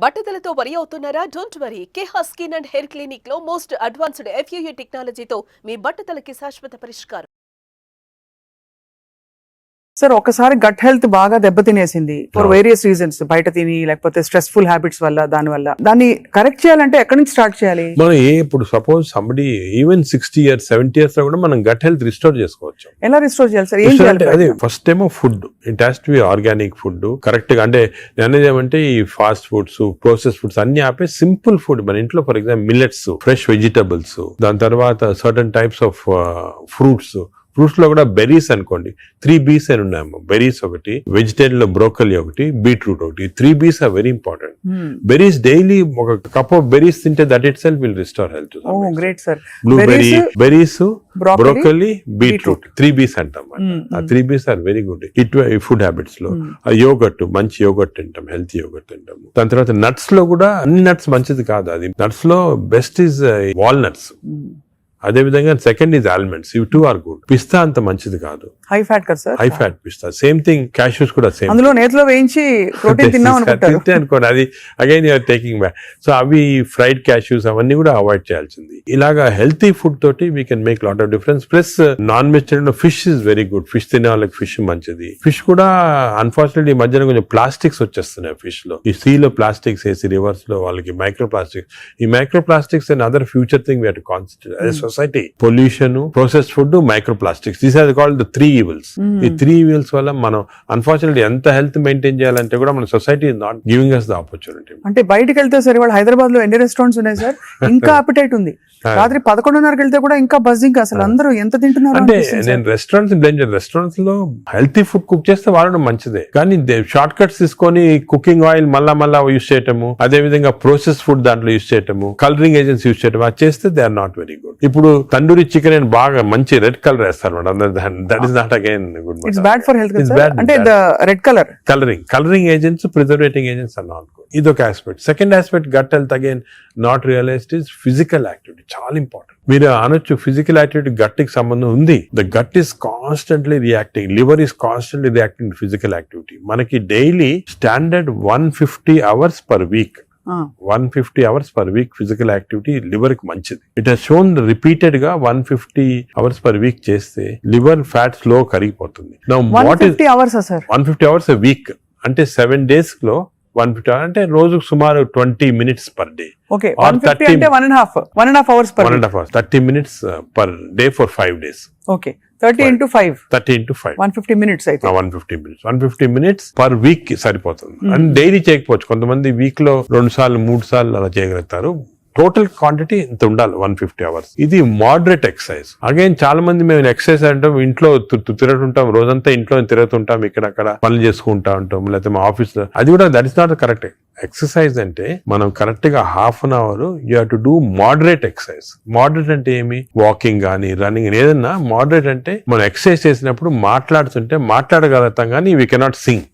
బట్టతలతో వరి అవుతున్నారా? Don't worry. Keha skin and hair clinic లో మోస్ట్ అడ్వాన్స్డ్ FUA టెక్నాలజీతో మీ బట్టతలకి శాశ్వత పరిష్కారం. సార్ ఒకసారి గట్ హెల్త్ బాగా దెబ్బతినేసింది ఫర్ వేరియస్ రీజన్స్, బయట తిని లేకపోతే స్ట్రెస్ఫుల్ హ్యాబిట్స్ వల్ల, దాన్ని కరెక్ట్ చేయాలంటే ఎక్కడి నుంచి స్టార్ట్ చేయాలి? మనం ఇప్పుడు suppose somebody even 60 years 70 years లో కూడా మనం గట్ హెల్త్ రిస్టోర్ చేసుకోవచ్చు. ఎలా రిస్టోర్ చేయాలి సార్? ఏం చేయాలి? అదే ఫస్ట్ ఏమో food, it has to be organic food correct గా. అంటే అనేది ఏమంటే ఈ ఫాస్ట్ ఫుడ్స్, ప్రాసెస్ ఫుడ్స్ అన్ని ఆపే సింపుల్ ఫుడ్ మన ఇంట్లో, for example millets, fresh vegetables, దాని తర్వాత సర్టన్ టైప్స్ ఆఫ్ ఫ్రూట్స్ లో కూడా బెర్రీస్ అనుకోండి, 3 B's అని ఉన్నాయమ్మా. బెర్రీస్ ఒకటి, వెజిటేరియన్ లో బ్రోకలీ ఒకటి, బీట్రూట్ ఒకటి. 3 B's are very important. Berries daily ఒక కప్ ఆఫ్ బెర్రీస్ తింటే that itself will restore health. Great sir. Blueberry, berries, broccoli, beetroot, 3 B's అంటాం. ఆ 3 B's are very good food habits లో. Yogurt, మంచి yogurt తింటాం, healthy yogurt తింటాము. దాని తర్వాత నట్స్ లో కూడా అన్ని నట్స్ మంచిది కాదు. అది నట్స్ లో బెస్ట్ ఈజ్ వాల్నట్స్. అదే విధంగా సెకండ్ ఈజ్ ఆల్మండ్స్. ఇవి 2 ఆర్ గుడ్. పిస్తా అంత మంచిది కాదు, హై ఫ్యాట్ కదా సార్. హై ఫ్యాట్ పిస్తా. సేమ్ థింగ్ క్యాష్యూస్ కూడా సేమ్. అందులో నేతిలో వేయించి ప్రోటీన్ తిన్నాం అనుకోండి, అది again you're taking back. So అవి ఫ్రైడ్ క్యాష్యూస్ అవన్నీ కూడా అవాయిడ్ చేయాల్సింది. ఇలాగా హెల్తీ ఫుడ్ తోటి we can make lot of difference. Plus non vegetarian fish is very good. Fish తినే వాళ్ళకి ఫిష్ మంచిది. ఫిష్ కూడా అన్ఫార్చునేట్లీ ఈ మధ్యన కొంచెం ప్లాస్టిక్స్ వచ్చేస్తున్నాయి ఫిష్ లో. ఈ సీ లో ప్లాస్టిక్స్ వేసి రివర్స్ లో వాళ్ళకి మైక్రో ప్లాస్టిక్స్. ఈ micro plastics and other future thing we have to concentrate as a society. Pollution, processed food, micro plastics, these are called the 3 evils. ఈ 3 evils వల్ల మనం అన్ఫార్చునేట్లీ ఎంత హెల్త్ మెయింటైన్ చేయాలంటే కూడా మన society is not giving us the opportunity. అంటే బయటకు వెళ్తే సార్, ఇవాళ హైదరాబాద్ లో ఎన్ని రెస్టారెంట్స్ ఉన్నాయి సార్, ఇంకా అపిటైట్ ఉంది. రాత్రి 11:30కి వెళ్తే కూడా ఇంకా బజ్జింగ్. అసలు అందరూ ఎంత తింటున్నారు అంటే నేను రెస్టారెంట్స్ బ్లేమ్ చేయను. రెస్టారెంట్స్ లో హెల్తీ ఫుడ్ కుక్ చేస్తే వాడడం మంచిదే, కానీ షార్ట్ కట్స్ తీసుకొని కుకింగ్ ఆయిల్ మళ్ళా యూజ్ చేయటము, అదే విధంగా ప్రాసెస్ ఫుడ్ దాంట్లో యూజ్ చేయటము, కలరింగ్ ఏజెంట్స్ యూజ్ చేయటం, అది చేస్తే they are not very good. ఇప్పుడు తండూరి చికెన్ అని బాగా మంచి రెడ్ కలర్ వేస్తారు madam. That is not again good. It's bad for health. అంటే red colouring agents, preserving agents are not good. ఇదొక aspect. Second aspect gut health again not realised is physical activity. చాలా important. మీరు అనొచ్చు physical activity gut కి సంబంధం ఉంది. The gut is constantly reacting, liver is constantly reacting to physical activity. మనకి daily standard 150 hours per week, 150 hours per week physical activity liver కి మంచిది. It has shown repeated గా 150 hours per week చేస్తే liver fat slow కరిగిపోతుంది. 150 hours a week అంటే 7 days లో 150 hours అంటే రోజుకు సుమారు 20 minutes per day. Okay, 150 అంటే 1.5 hours per 1.5 hours, 30 minutes per day for 5 days. Okay, 30 into 5 150 minutes అయితే 150 minutes per week కి సరిపోతుంది. అండ్ డైలీ చేయకపోవచ్చు. కొంతమంది వీక్ లో 2 సార్లు 3 సార్లు అలా చేయగలుగుతారు. టోటల్ క్వాంటిటీ ఇంత ఉండాలి, 150 hours. ఇది మోడరేట్ ఎక్సర్సైజ్. అగైన్ చాలా మంది మేము ఎక్సర్సైజ్ అంటాం, ఇంట్లో తిరుగుతుంటాం, రోజంతా ఇంట్లో తిరుగుతుంటాం, ఇక్కడక్కడ పనులు చేసుకుంటా ఉంటాం, లేకపోతే మా ఆఫీస్ లో. అది కూడా that is not correct. Exercise అంటే మనం కరెక్ట్ గా ½ an hour you have to do moderate exercise. Moderate అంటే ఏమి? వాకింగ్ కానీ, రన్నింగ్, ఏదన్నా. మోడరేట్ అంటే మనం ఎక్సర్సైజ్ చేసినప్పుడు మాట్లాడుతుంటే మాట్లాడగలుగుతాం, కానీ వీ కెనాట్ సింగ్.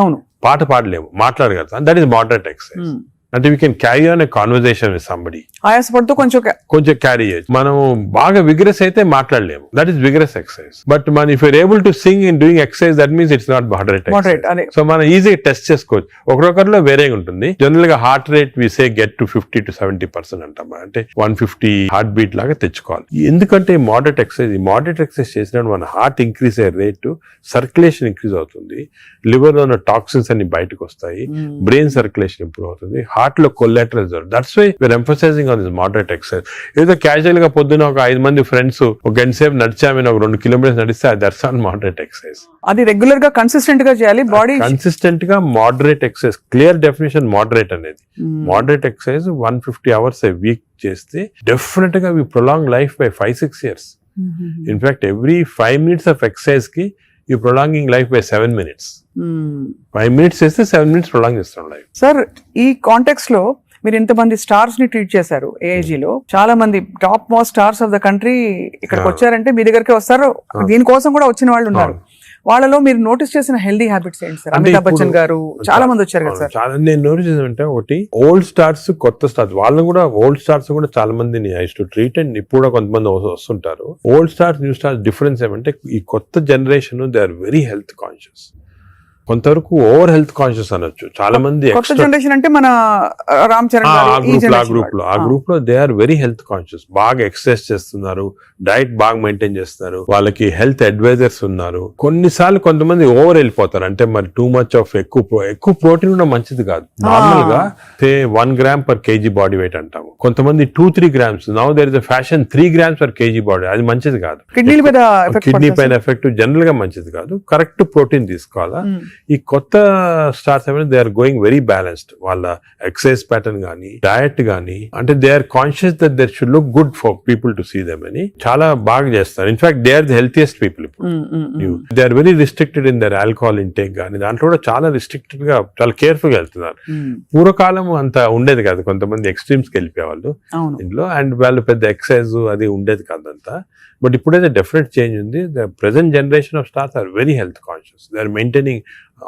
అవును, పాట పాడలేము, మాట్లాడగలుగుతాం. That is moderate exercise. అంటే we can carry on a conversation with somebody. ఆయాసపడుతూ కొంచెం క్యారీ చేయొచ్చు. మనం బాగా విగ్రెస్ అయితే మాట్లాడలేము, that is vigorous exercise. But మన if you're able to sing in doing exercise, that means it's not moderate. So మనం ఈజీగా టెస్ట్ చేసుకోవచ్చు. ఒకరొకరిలో వేరేగా ఉంటుంది. జనరల్ గా heart rate we say get to 50 to 70% అంటాం. అంటే 150 హార్ట్ బీట్ లాగా తెచ్చుకోవాలి. ఎందుకంటే మోడరేట్ ఎక్సర్సైజ్ చేసినప్పుడు మన హార్ట్ ఇంక్రీజ్ అయ్యే రేటు, సర్క్యులేషన్ ఇంక్రీజ్ అవుతుంది, లివర్ లో ఉన్న టాక్సిన్స్ అన్ని బయటకు వస్తాయి, బ్రెయిన్ సర్క్యులేషన్ ఇంప్రూవ్ అవుతుంది, హార్ట్ లో collateral. That's why we're emphasizing on this moderate exercise. ఏదో క్యాజువల్ గా పొద్దున ఒక 5 మంది ఫ్రెండ్స్ ఒక గంట సేపు నడిచామని, ఒక 2 kilometers నడిస్తే దట్స్ నాట్ మోడరేట్ ఎక్సర్సైజ్. అది రెగ్యులర్ గా కన్సిస్టెంట్ గా చేయాలి. బాడీ కన్సిస్టెంట్ గా moderate exercise. Clear definition moderate అనేది. Moderate exercise 150 hours a week చేస్తే డెఫినెట్ గా we prolong life by 5-6 years. In fact every 5 minutes of exercise కి you prolonging life by 7 minutes. 5 minutes చేస్తే 7 minutes prolong చేస్తాం life. Sir, ఈ context లో మీరు ఇంతమంది స్టార్స్ ని ట్రీట్ చేశారు. AIG లో చాలా మంది top most stars of the country ఇక్కడికి వచ్చారంటే మీ దగ్గరికి వస్తారు. దీనికోసం కూడా వచ్చిన వాళ్ళు ఉన్నారు. వాళ్ళలో మీరు నోటీస్ చేసిన హెల్దీ హ్యాబిట్స్ ఏంటి సార్? అమితాబ్ బచ్చన్ గారు చాలా మంది వచ్చారు కదా సార్. చాలా నేను నోటీస్ చేసానంటే, ఒకటి ఓల్డ్ స్టార్స్, కొత్త స్టార్స్. వాళ్ళని కూడా ఓల్డ్ స్టార్స్ కూడా చాలా మందిని ఐ టు ట్రీట్. అండ్ ఇప్పుడు కూడా కొంతమంది వస్తుంటారు. Old stars, new stars difference ఏమంటే, ఈ కొత్త generation they are very health conscious. కొంతవరకు ఓవర్ హెల్త్ కాన్షియస్ అనొచ్చు. చాలా మంది కొత్త జనరేషన్ అంటే మన రామ్ చరణ్ ఆ గ్రూప్ లో they are very health conscious. బాగా ఎక్సర్సైజ్ చేస్తున్నారు, డైట్ బాగా మెయింటైన్ చేస్తున్నారు, వాళ్ళకి హెల్త్ అడ్వైజర్స్ ఉన్నారు. కొన్నిసార్లు కొంతమంది ఓవర్ వెళ్ళిపోతారు, అంటే మరి టూ మచ్ ఆఫ్ ఎక్కువ ప్రోటీన్ కూడా మంచిది కాదు. నార్మల్ గా 1 gram per KG body weight అంటాము, కొంతమంది 2-3 grams. Now there is a fashion 3 grams per KG body, అది మంచిది కాదు. కిడ్నీ పైన ఎఫెక్ట్ జనరల్ గా మంచిది కాదు. కరెక్ట్ ప్రోటీన్ తీసుకోవాలా. ఈ కొత్త స్టార్స్ ఏమైనా they are going very balanced. వాళ్ళ ఎక్సర్సైజ్ ప్యాటర్న్ గానీ డయట్ గానీ, అంటే they are conscious that there should look good for people to see them అని చాలా బాగా చేస్తారు. In fact they are the healthiest people. They are very restricted in their alcohol intake గానీ, దాంట్లో కూడా చాలా రిస్ట్రిక్టెడ్ గా చాలా కేర్ఫుల్ గా వెళ్తున్నారు. పూర్వకాలం అంత ఉండేది కాదు, కొంతమంది ఎక్స్ట్రీమ్స్ కి వెళ్ళిపోయేవాళ్ళు ఇంట్లో, అండ్ వాళ్ళు పెద్ద ఎక్సర్సైజ్ అది ఉండేది కాదంతా. బట్ ఇప్పుడైతే డెఫినెట్ చేంజ్ ఉంది. The present generation of stars are very health conscious. They are maintaining,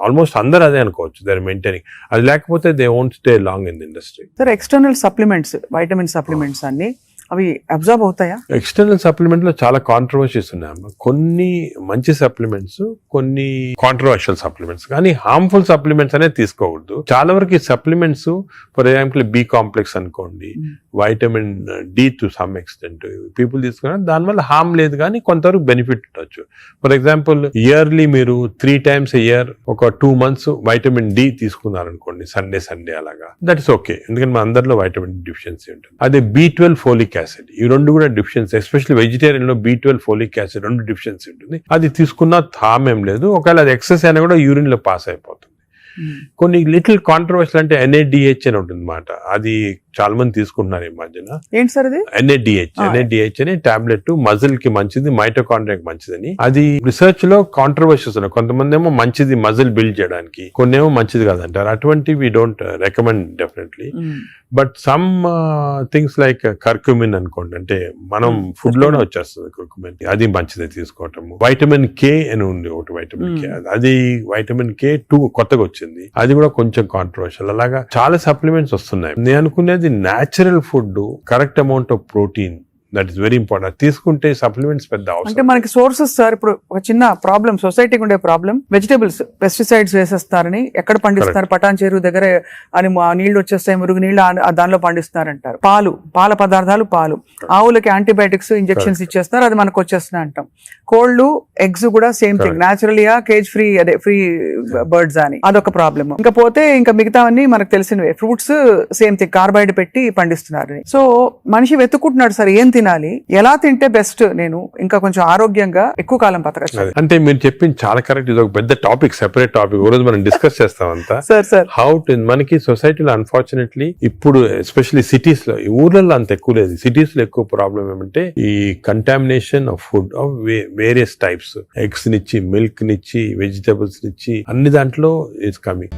almost అందరూ అదే అనుకోవచ్చు, దే ఆర్ మెయింటైనింగ్. అది లేకపోతే they won't stay long in the industry. Sir, external supplements, vitamin supplements అన్ని అవి observe అవుతాయా? External supplement లో చాలా కాంట్రవర్సీస్ ఉన్నాయమ్మా. కొన్ని మంచి సప్లిమెంట్స్, కొన్ని కాంట్రవర్షియల్ సప్లిమెంట్స్, కానీ హార్మ్ఫుల్ సప్లిమెంట్స్ అనేది తీసుకోకూడదు. చాలా వరకు ఈ supplements, for example B complex అనుకోండి, vitamin D to some extent people తీసుకున్నా దానివల్ల హార్మ్ లేదు, కానీ కొంతవరకు బెనిఫిట్ ఉండొచ్చు. ఫర్ ఎగ్జాంపుల్ ఇయర్లీ మీరు 3 times a year ఒక 2 months వైటమిన్ డి తీసుకున్నారనుకోండి, సండే అలాగా, దట్ ఇస్ ఓకే. ఎందుకంటే మన అందరిలో వైటమిన్ డిఫిషియన్సీ ఉంటుంది. అదే B12 ఫోలిక్ యాసిడ్, ఈ రెండు కూడా డిఫిషియన్సీ, ఎస్పెషల్లీ వెజిటేరియన్ లో B12 ఫోలిక్ యాసిడ్ రెండు డిఫిషియన్సీ ఉంటుంది. అది తీసుకున్నా హార్మ్ ఏం లేదు. ఒకవేళ అది ఎక్సెస్ అయినా కూడా యూరిన్ లో పాస్ అయిపోతుంది. కొన్ని లిటిల్ కాంట్రవర్షియల్ అంటే NADH అని ఉంటుంది అన్నమాట. అది చాలా మంది తీసుకుంటున్నారు ఈ మధ్యన. ఏంటి సార్ అది? NADH అని టాబ్లెట్, మజిల్ కి మంచిది, మైటోకాండ్రియాకి మంచిదని. అది రిసర్చ్ లో కాంట్రవర్షియస్ ఉన్నాయి. కొంతమంది ఏమో మంచిది మజిల్ బిల్డ్ చేయడానికి, కొన్ని ఏమో మంచిది కాదంటారు. అటువంటి we don't recommend definitely. But some things like curcumin అనుకోండి, అంటే మనం ఫుడ్ లోనే వచ్చేస్తుంది కర్క్యూమిన్, అది మంచిది తీసుకోవటం. వైటమిన్ K అని ఉంది ఒకటి, వైటమిన్ K, అది వైటమిన్ K2 కొత్తగా వచ్చింది, అది కూడా కొంచెం కాంట్రవర్షియల్. అలాగా చాలా సప్లిమెంట్స్ వస్తున్నాయి. నేను అనుకునేది natural food, correct amount of protein, that is very important. తీసుకుంటే సప్లిమెంట్స్ పెద్ద అవసరం. అంటే మనకి సోర్సెస్ సార్, ఇప్పుడు ఒక చిన్న ప్రాబ్లం, సొసైటీకి ఉండే ప్రాబ్లం, వెజిటబుల్స్ పెస్టిసైడ్స్ వేసేస్తారని, ఎక్కడ పండిస్తున్నారు, పటాన్ చెరువు దగ్గర అని నీళ్లు వచ్చేస్తాయి, మురుగు నీళ్లు దానిలో పండిస్తున్నారంటారు. పాల పదార్థాలు, ఆవులకి యాంటీబయాటిక్స్ ఇంజెక్షన్స్ ఇచ్చేస్తున్నారు, అది మనకు వచ్చేస్తున్నాయి అంటాం. కోళ్లు, ఎగ్స్ కూడా సేమ్ థింగ్, న్యాచురల్గా కేజ్ ఫ్రీ, అదే ఫ్రీ బర్డ్స్ అని, అదొక ప్రాబ్లమ్. ఇంకా పోతే ఇంకా మిగతావన్నీ మనకు తెలిసినవే. ఫ్రూట్స్ సేమ్ థింగ్, కార్బైడ్ పెట్టి పండిస్తున్నారు. సో మనిషి వెతుక్కుంటున్నాడు సార్ ఏం తినాలి, ఎలా తింటే బెస్ట్, నేను ఇంకా కొంచెం ఆరోగ్యంగా ఎక్కువ కాలం బతకచ్చు. అంటే మీరు చెప్పింది చాలా కరెక్ట్. ఇది ఒక పెద్ద టాపిక్, సెపరేట్ టాపిక్, ఈ రోజు మనం డిస్కస్ చేస్తాం అంతా. సార్ హౌ టు, మనకి సొసైటీలో అన్ఫార్చునేట్లీ ఇప్పుడు ఎస్పెషల్లీ సిటీస్ లో, ఊర్లలో అంత ఎక్కువ లేదు, సిటీస్ లో ఎక్కువ ప్రాబ్లం ఏమంటే ఈ contamination of food of various types, eggs నిచ్చి, మిల్క్ నిచ్చి, వెజిటబుల్స్ నిచ్చి, అన్ని దాంట్లో ఇట్స్ కమింగ్.